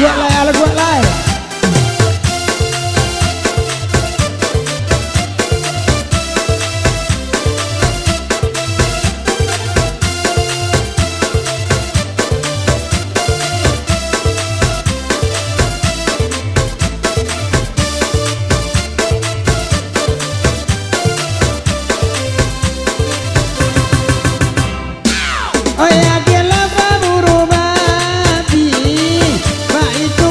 ala gua lai. Oh ya, dia lava burung babi, itu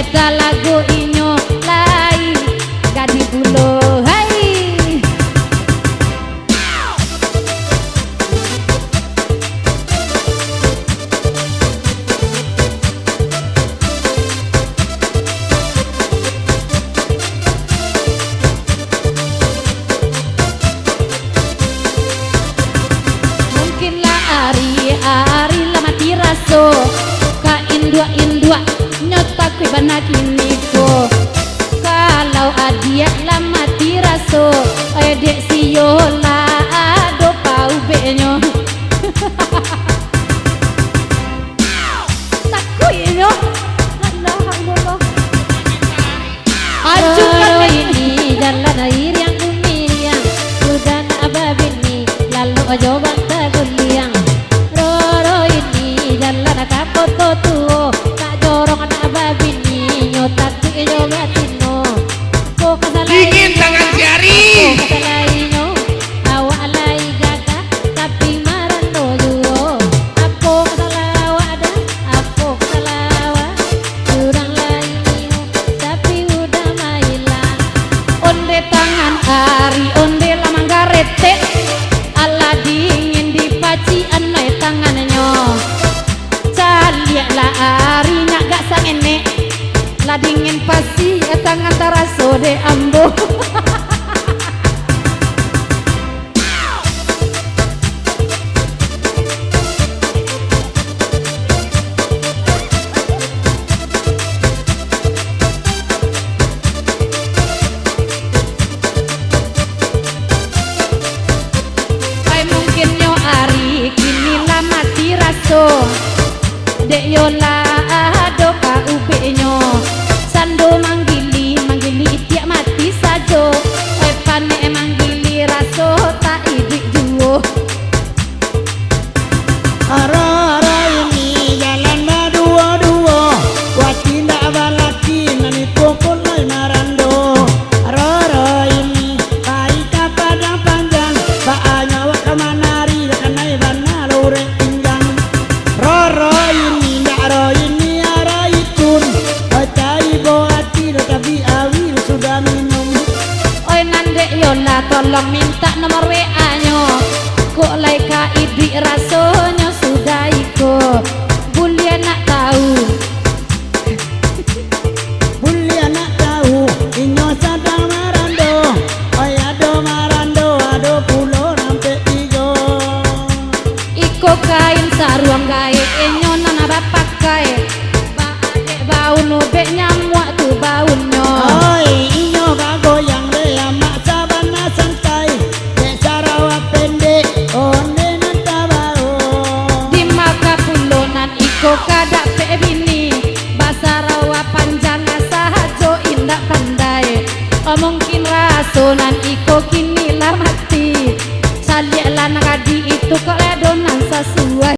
Biasa lagu inyo lai gadi bulo hai. Mungkinlah ari lah mati raso ka indua nyota kui bana kini ko kalau adia lah mati raso edek siola ado pau benyo takui nyo alhamdulillah ajukan ini jalan air yang kumiang sudah ababini lalu ajoban taguliang roro ini jalan kapoto tuo tak jorong anak babini nyotak iyo batino ko kasalain dingin tangan si Ari ko kasalain awak alai gaga tapi marando juo aku kasalawa ada aku kasalawa kurang lain tapi udah mailang onde tangan Ari onde lamanggarete ala dingin dipaci anai tangannya caliak lah Ari nak gak sangene lah dingin pasti tangan taraso de ambo ay mungkin yo Ari kini lah mati raso dek yola ado ka ube nyo sando manggili tiak mati sajo pane manggili raso tak idik juo Ara ini jalan dua-dua wati ndak balaki nani pokok lai marando Ara ini baik pada panjang baanya wak kamanari kanai bana lore pinggang Roro ini ndak ro ini ara itun bacai boati tapi awil sudah minum oi nandek yola tolong minta nomor WA nyo kok lai ka idik rasonyo sudah iko bulia nak tahu Buli anak tahu inyo sadang marando Oi ado marando ado pulo rampe tigo iko kain saruang gae enyo nana bapak kae ba adek bau no be nyamuk tu baunyo Oi inyo gagoyang le amak sabana santai Dek Sarawak pendek onde nantabao di maka pulonan iko kada pe bini bahasa rawa panjang sahajo indak pandai mungkin rasonan iko kini lah mati saliak lan ngadi itu kok ledonan sasuai